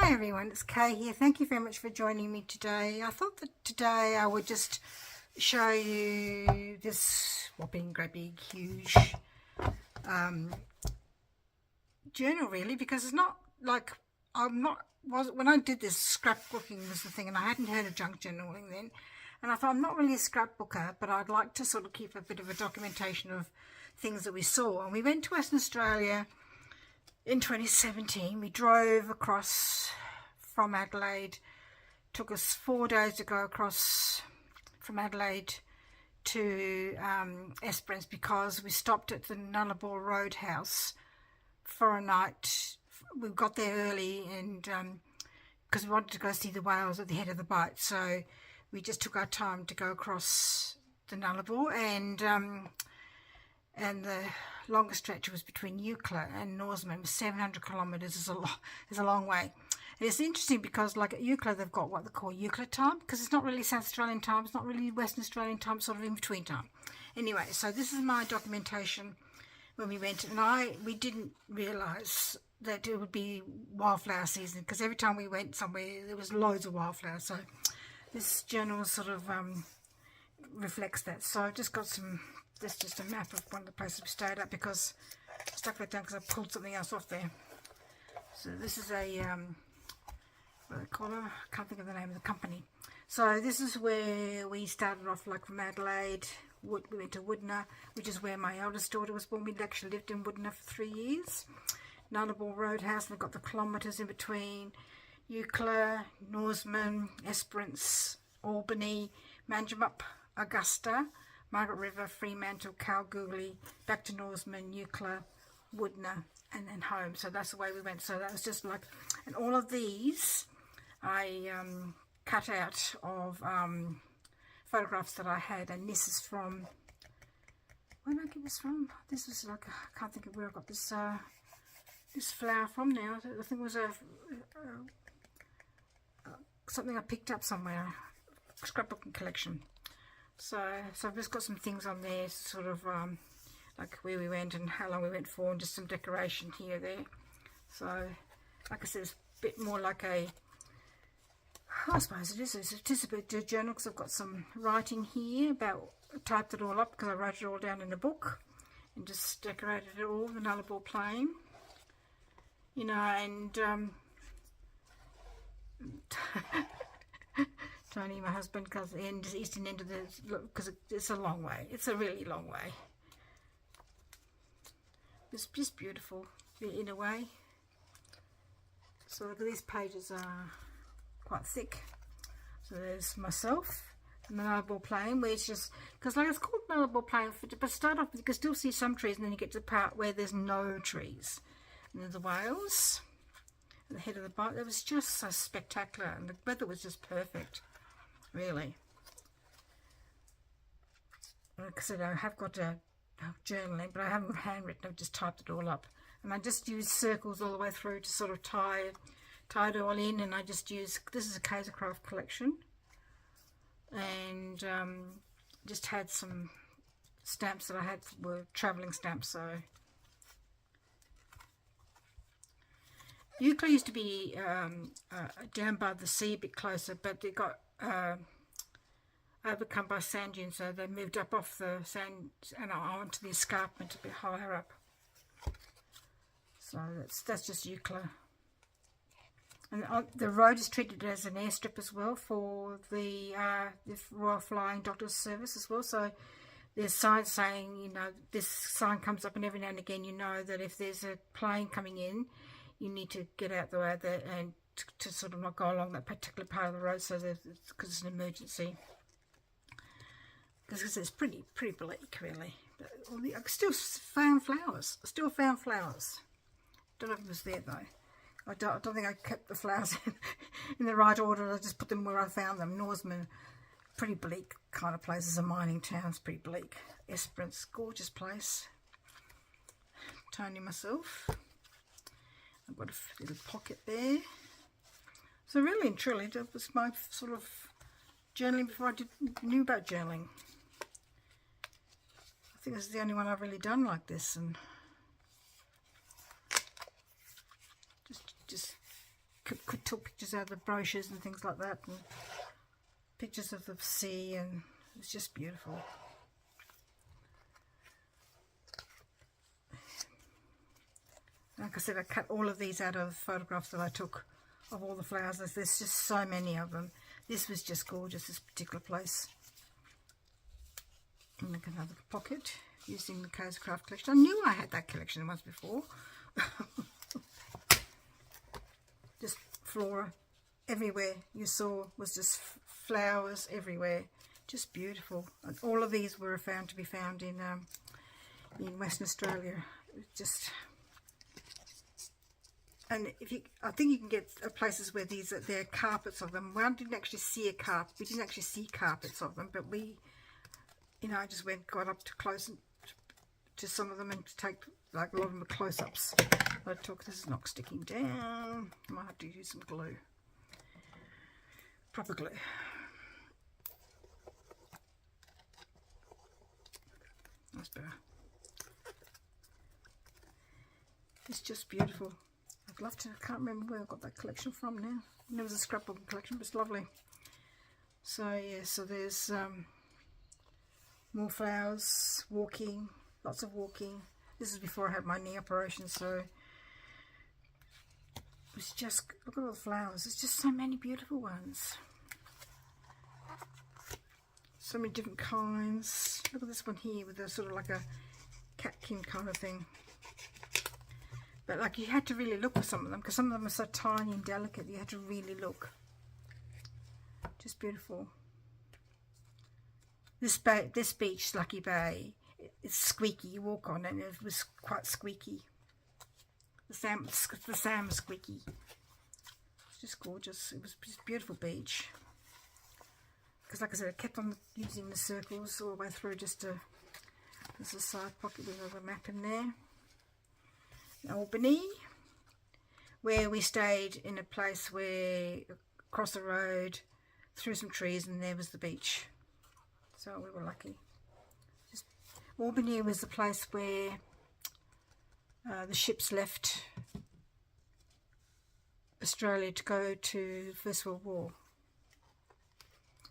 Hi everyone, it's Kay here. Thank you very much for joining me today. I thought that today I would just show you this whopping great big huge journal really, because it's not like when I did this, scrapbooking was the thing, and I hadn't heard of junk journaling then, and I thought I'm not really a scrapbooker, but I'd like to sort of keep a bit of a documentation of things that we saw. And we went to Western Australia in 2017. We drove across from Adelaide. Took us 4 days to go across from Adelaide to Esperance, because we stopped at the Nullarbor Roadhouse for a night. We got there early, and because we wanted to go see the whales at the head of the bight, so we just took our time to go across the Nullarbor, and the longest stretch was between Eucla and Norseman. 700 kilometres is a long way. And it's interesting because, like at Eucla, they've got what they call Eucla time, because it's not really South Australian time, it's not really Western Australian time, sort of in between time. Anyway, so this is my documentation when we went, and we didn't realise that it would be wildflower season, because every time we went somewhere there was loads of wildflowers. So this journal sort of reflects that. So I've just got some. This is just a map of one of the places we stayed at, because I stuck that down because I pulled something else off there. So this is a, what do they call it? I can't think of the name of the company. So this is where we started off, like from Adelaide. We went to Woodna, which is where my eldest daughter was born. We actually lived in Woodna for 3 years. Nullarbor Roadhouse, and they've got the kilometres in between. Eucla, Norseman, Esperance, Albany, Manjimup, Augusta, Margaret River, Fremantle, Kalgoorlie, back to Norseman, Eucla, Woodna, and then home. So that's the way we went. So that was just like, and all of these I cut out of photographs that I had, and this is from, where did I get this from? This was like, I can't think of where I got this this flower from now. I think it was something I picked up somewhere, scrapbooking collection. So I've just got some things on there, sort of like where we went and how long we went for, and just some decoration here, there. So, like I said, it's a bit more like I suppose it is a bit of a journal, because I've got some writing here about, I typed it all up because I wrote it all down in a book, and just decorated it all, the Nullarbor Plain, you know, and Tony, my husband, because the eastern end of the, because it's a long way. It's a really long way. It's just beautiful in a way. So look, these pages are quite thick. So there's myself and the Nullarbor Plain, where it's just, because like it's called Nullarbor Plain, but start off, you can still see some trees, and then you get to the part where there's no trees. And there's the whales at the head of the bight. It was just so spectacular, and the weather was just perfect. Really. Like I said, I have got a journaling, but I haven't handwritten. I've just typed it all up, and I just use circles all the way through to sort of tie it all in. And I just use, this is a Kaisercraft collection, and just had some stamps that I had were travelling stamps. So Eucla used to be down by the sea a bit closer, but it got overcome by sand dunes, so they moved up off the sand and onto the escarpment a bit higher up. So that's just Eucla. And the road is treated as an airstrip as well for the Royal Flying Doctors Service as well. So there's signs saying, you know, this sign comes up, and every now and again you know that if there's a plane coming in, you need to get out the way there and to sort of not go along that particular part of the road, so that, because it's an emergency. Because it's pretty bleak, really. But I still found flowers. Don't know if it was there though. I don't think I kept the flowers in the right order. I just put them where I found them. Norseman, pretty bleak kind of place. It's a mining town. It's pretty bleak. Esperance, gorgeous place. Tony, myself. I've got a little pocket there. So really and truly, that was my sort of journaling before I knew about journaling. I think this is the only one I've really done like this, and just could took pictures out of the brochures and things like that, and pictures of the sea, and it's just beautiful. Like I said, I cut all of these out of photographs that I took of all the flowers. There's just so many of them. This was just gorgeous, this particular place. And look, another pocket using the Cozy Craft collection. I knew I had that collection once before. Just flora everywhere you saw was just flowers everywhere. Just beautiful. And all of these were found to be found in Western Australia. Just... And if you, I think you can get places where there are carpets of them. Well, I didn't actually see a carpet. We didn't actually see carpets of them, but we, you know, I just got up to close to some of them and to take like a lot of them were close-ups. I took. This is not sticking down. I might have to use some glue, proper glue. That's better. It's just beautiful. I'd love to, I can't remember where I got that collection from now. There was a scrapbooking collection, but it's lovely. So yeah, so there's more flowers, walking, lots of walking. This is before I had my knee operation, so it's just, look at all the flowers. There's just so many beautiful ones. So many different kinds. Look at this one here with a sort of like a catkin kind of thing. But like you had to really look for some of them because some of them are so tiny and delicate. You had to really look. Just beautiful. This beach, Lucky Bay, it's squeaky. You walk on it and it was quite squeaky. The sand was squeaky. It's just gorgeous. It was just a beautiful beach. Because like I said, I kept on using the circles all the way through just to... There's a side pocket with a map in there. Albany, where we stayed in a place where across the road through some trees and there was the beach, so we were lucky. Albany was the place where the ships left Australia to go to the First World War,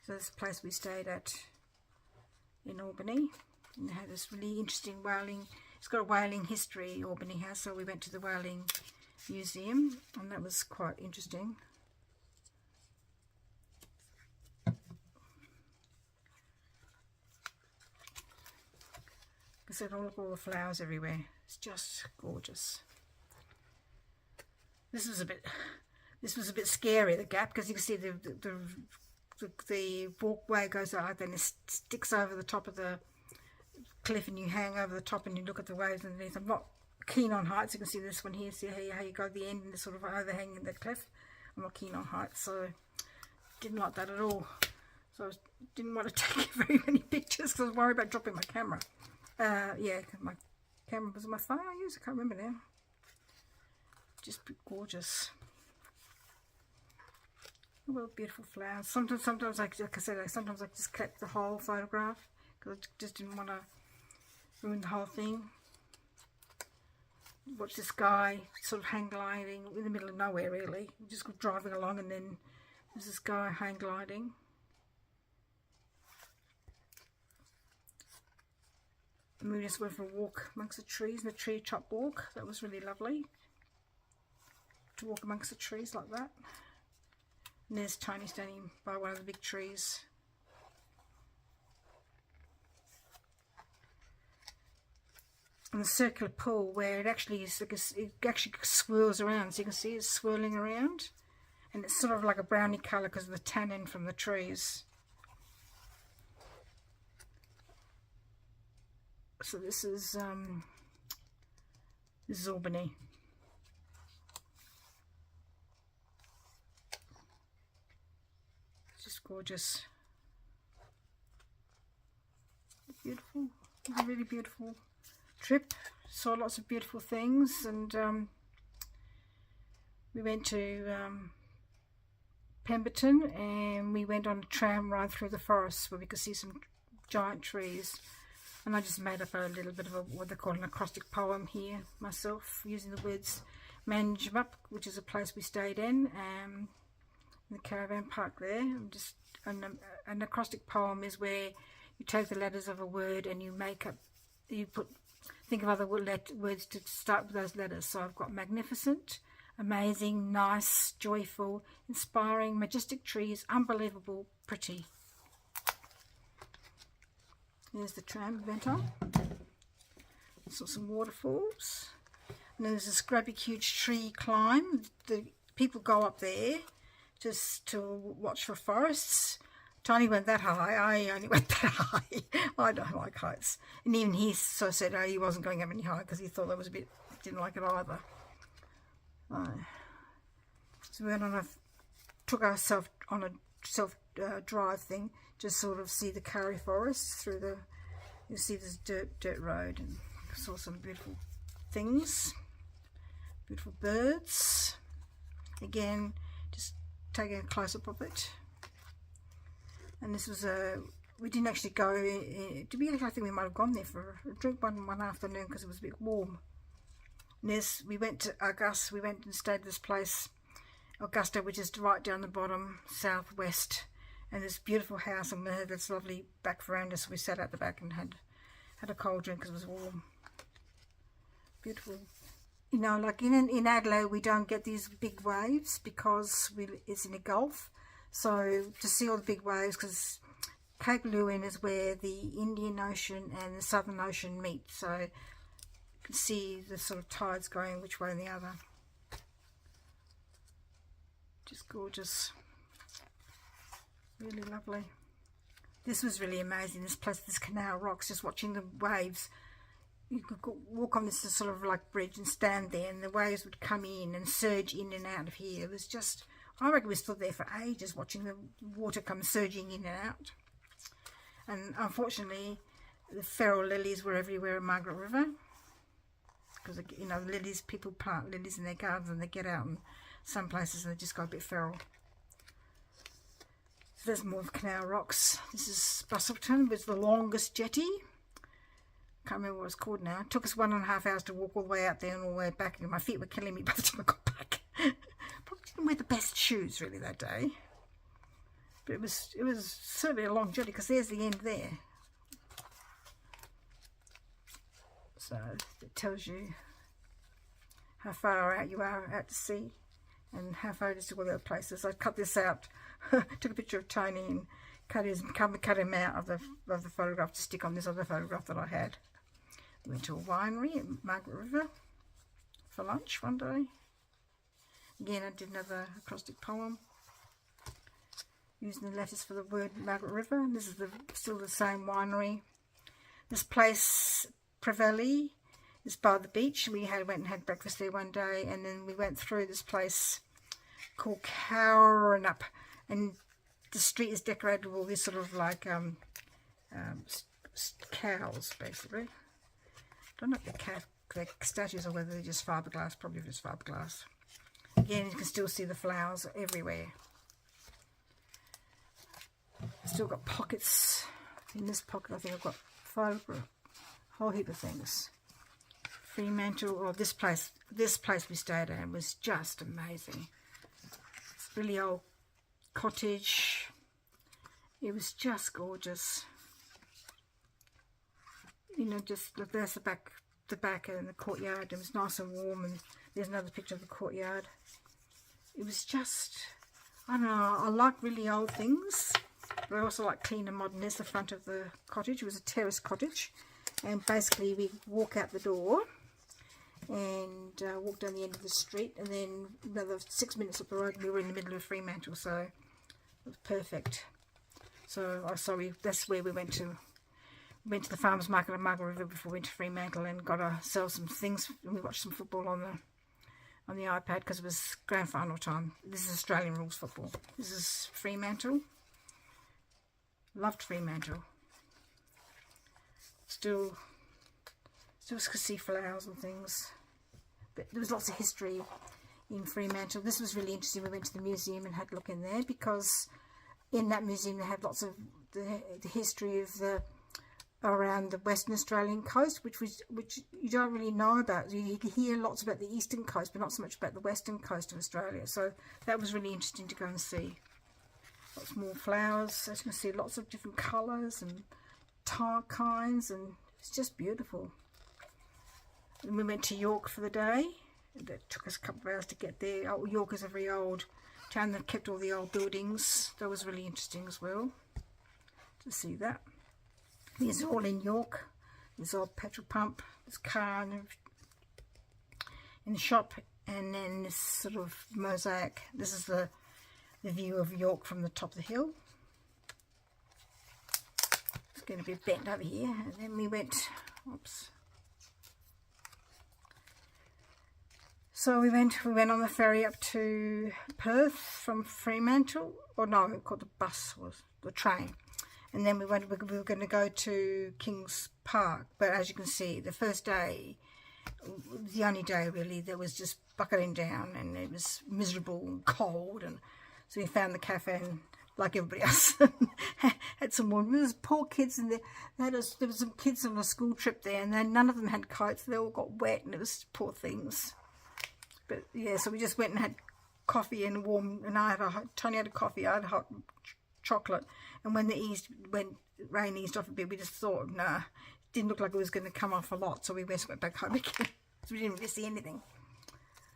so that's the place we stayed at in Albany, and they had this really interesting whaling. It's got a whaling history, Albany has, so we went to the Whaling Museum, and that was quite interesting. I said, oh, look at all the flowers everywhere. It's just gorgeous. This was a bit scary, the gap, because you can see the walkway goes out like that and it sticks over the top of the cliff, and you hang over the top and you look at the waves underneath. I'm not keen on heights. You can see this one here. See how you go to the end and the sort of overhanging the cliff. I'm not keen on heights, so didn't like that at all. So I didn't want to take very many pictures because I was worried about dropping my camera. Yeah, my camera was my phone I used. I can't remember now. Just gorgeous. Well, beautiful flowers. Sometimes like I said, sometimes I just kept the whole photograph because I just didn't want to ruin the whole thing. Watch this guy sort of hang gliding in the middle of nowhere, really. Just driving along, and then there's this guy hang gliding. And we just went for a walk amongst the trees, in the tree top walk. That was really lovely to walk amongst the trees like that. And there's Tony standing by one of the big trees. And the circular pool where it actually is, it actually swirls around, so you can see it's swirling around, and it's sort of like a browny colour because of the tannin from the trees. So this is Albany. It's just gorgeous, beautiful, really beautiful trip. Saw lots of beautiful things, and we went to Pemberton, and we went on a tram ride through the forest where we could see some giant trees. And I just made up a little bit of what they call an acrostic poem here myself, using the words Manjimup, which is a place we stayed in the caravan park there. An acrostic poem is where you take the letters of a word and you think of other words to start with those letters. So I've got magnificent, amazing, nice, joyful, inspiring, majestic trees, unbelievable, pretty. There's the tram we went on. Saw some waterfalls. And there's this great big huge tree climb. The people go up there just to watch for forests. Tony went that high. I only went that high. I don't like heights. And even he said he wasn't going up any higher because he thought that was didn't like it either. So we went took ourselves on a self-drive thing to sort of see the Karri Forest through you see this dirt road, and saw some beautiful things, beautiful birds. Again, just taking a close-up of it. And this was we didn't actually go, to be honest, I think we might have gone there for a drink one afternoon because it was a bit warm. And we went to Augusta, we went and stayed at this place, Augusta, which is right down the bottom, southwest, and this beautiful house, and we had this lovely back veranda, so we sat out the back and had a cold drink because it was warm. Beautiful. You know, like in Adelaide, we don't get these big waves because it's in a gulf. So to see all the big waves, because Cape Leeuwin is where the Indian Ocean and the Southern Ocean meet, so you can see the sort of tides going which way and the other. Just gorgeous. Really lovely. This was really amazing, this place, this Canal Rocks, just watching the waves. You could walk on this sort of like bridge and stand there, and the waves would come in and surge in and out of here. It was just, I reckon we stood there for ages watching the water come surging in and out. And unfortunately, the feral lilies were everywhere in Margaret River. Because, you know, lilies, people plant lilies in their gardens and they get out in some places and they just go a bit feral. So there's more of Canal Rocks. This is Busselton, which is the longest jetty. Can't remember what it's called now. It took us 1.5 hours to walk all the way out there and all the way back, and my feet were killing me by the time I got back. Probably didn't wear the best shoes really that day, but it was certainly a long journey because there's the end there. So it tells you how far out you are out to sea and how far it is to all the other places. I cut this out, took a picture of Tony and cut him out of the photograph to stick on this other photograph that I had. We went to a winery at Margaret River for lunch one day. Again, I did another acrostic poem using the letters for the word Margaret River. And this is still the same winery. This place, Prevelli, is by the beach. We went and had breakfast there one day, and then we went through this place called Cowranup, and the street is decorated with all these sort of like cows, basically. I don't know if they're statues or whether they're just fiberglass, probably just fiberglass. Again, you can still see the flowers everywhere. Still got pockets. In this pocket, I think I've got a whole heap of things. Fremantle, or this place we stayed at was just amazing. It's a really old cottage. It was just gorgeous. You know, just look, there's the back and the courtyard. It was nice and warm, and there's another picture of the courtyard. It was just, I don't know, I like really old things, but I also like clean and modern. There's the front of the cottage. It was a terrace cottage, and basically we walk out the door and walk down the end of the street, and then another 6 minutes up the road we were in the middle of Fremantle, so it was perfect. So that's where we went to. We went to the farmers market at Margaret River before we went to Fremantle and got ourselves some things, and we watched some football on the iPad because it was grand final time. This is Australian rules football. This is Fremantle. Loved Fremantle. Still could see flowers and things, but there was lots of history in Fremantle. This was really interesting. We went to the museum and had a look in there, because in that museum they had lots of the history of the around the Western Australian coast, which you don't really know about. You hear lots about the eastern coast, but not so much about the western coast of Australia. So that was really interesting to go and see. Lots more flowers, as you can see, lots of different colours and kinds, and it's just beautiful. And we went to York for the day. That took us a couple of hours to get there. Oh, York is a very old town that kept all the old buildings. That was really interesting as well to see that. These are all in York. There's old petrol pump, this car in the shop, and then this sort of mosaic. This is the view of York from the top of the hill. It's going to be bent over here. And then we went, oops. So we went on the ferry up to Perth from Fremantle, or no, called the bus, was the train. And then we were going to go to Kings Park, but as you can see, the first day, the only day really, there was just bucketing down, and it was miserable and cold, and so we found the cafe, and like everybody else, had some more. There was poor kids in there. There was some kids on a school trip there, and then none of them had coats. They all got wet, and it was poor things. But yeah, so we just went and had coffee and warm, and Tony had a coffee, I had hot chocolate, and when rain eased off a bit, we just thought, nah, it didn't look like it was going to come off a lot, so we went back home again. So we didn't really see anything.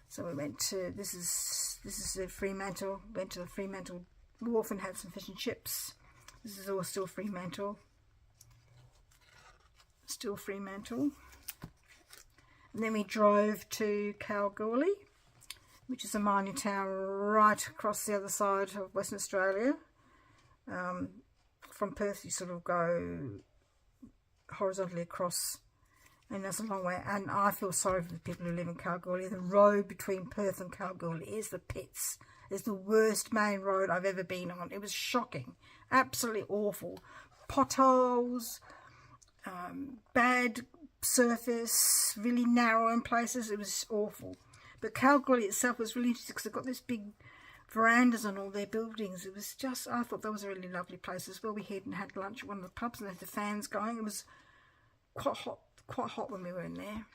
So we went to, this is Fremantle, went to the Fremantle Wharf and had some fish and chips. This is all still Fremantle. Still Fremantle. And then we drove to Kalgoorlie, which is a mining town right across the other side of Western Australia. From Perth, you sort of go horizontally across, and that's a long way. And I feel sorry for the people who live in Kalgoorlie. The road between Perth and Kalgoorlie is the pits. It's the worst main road I've ever been on. It was shocking, absolutely awful. Potholes, bad surface, really narrow in places. It was awful. But Kalgoorlie itself was really interesting because they've got this big verandas on all their buildings. It was just, I thought that was a really lovely place as well. We had lunch at one of the pubs, and they had the fans going. It was quite hot when we were in there.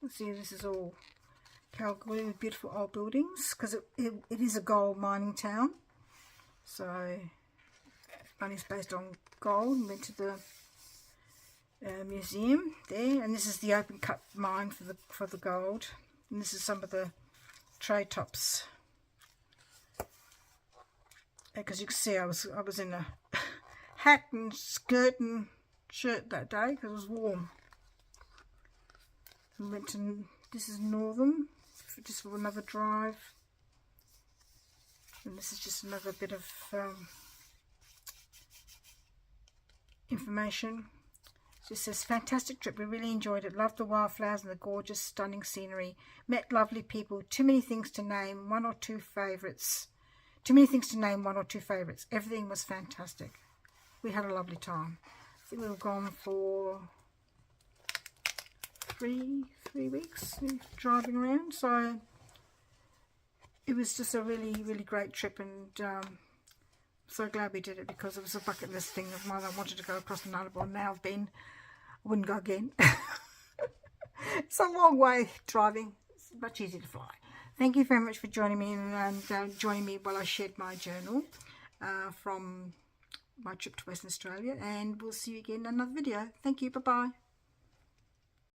Let's see, this is all Kalgoorlie with beautiful old buildings, because it is a gold mining town. So money's based on gold. We went to the museum there, and this is the open cut mine for the gold, and this is some of the tray tops. Because you can see I was in a hat and skirt and shirt that day because it was warm. We went to, this is Northam, just for another drive, and this is just another bit of information. It just says, fantastic trip, we really enjoyed it, loved the wildflowers and the gorgeous stunning scenery, met lovely people, too many things to name one or two favourites. Everything was fantastic. We had a lovely time. I think we were gone for three weeks driving around. So it was just a really, really great trip, and so glad we did it, because it was a bucket list thing of mine. I wanted to go across the Nullarbor, and now I've been. I wouldn't go again. It's a long way driving. It's much easier to fly. Thank you very much for joining me, and joining me while I shared my journal from my trip to Western Australia, and we'll see you again in another video. Thank you. Bye-bye.